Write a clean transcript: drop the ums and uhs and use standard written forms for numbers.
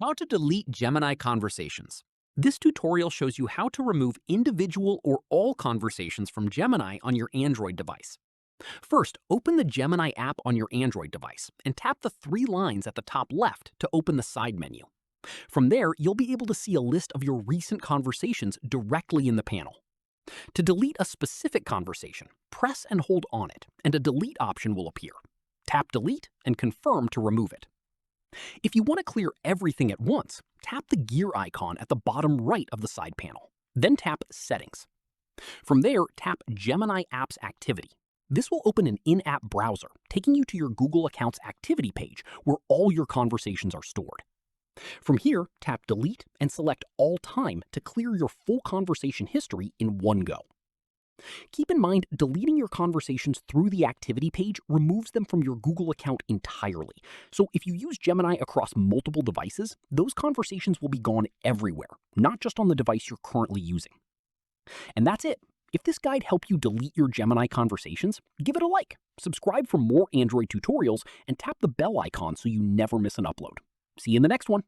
How to delete Gemini Conversations. This tutorial shows you how to remove individual or all conversations from Gemini on your Android device. First, open the Gemini app on your Android device and tap the three lines at the top left to open the side menu. From there, you'll be able to see a list of your recent conversations directly in the panel. To delete a specific conversation, press and hold on it, and a delete option will appear. Tap delete and confirm to remove it. If you want to clear everything at once, tap the gear icon at the bottom right of the side panel. Then tap Settings. From there, tap Gemini Apps Activity. This will open an in-app browser, taking you to your Google account's activity page where all your conversations are stored. From here, tap Delete and select All Time to clear your full conversation history in one go. Keep in mind, deleting your conversations through the activity page removes them from your Google account entirely. So if you use Gemini across multiple devices, those conversations will be gone everywhere, not just on the device you're currently using. And that's it. If this guide helped you delete your Gemini conversations, give it a like, subscribe for more Android tutorials, and tap the bell icon so you never miss an upload. See you in the next one.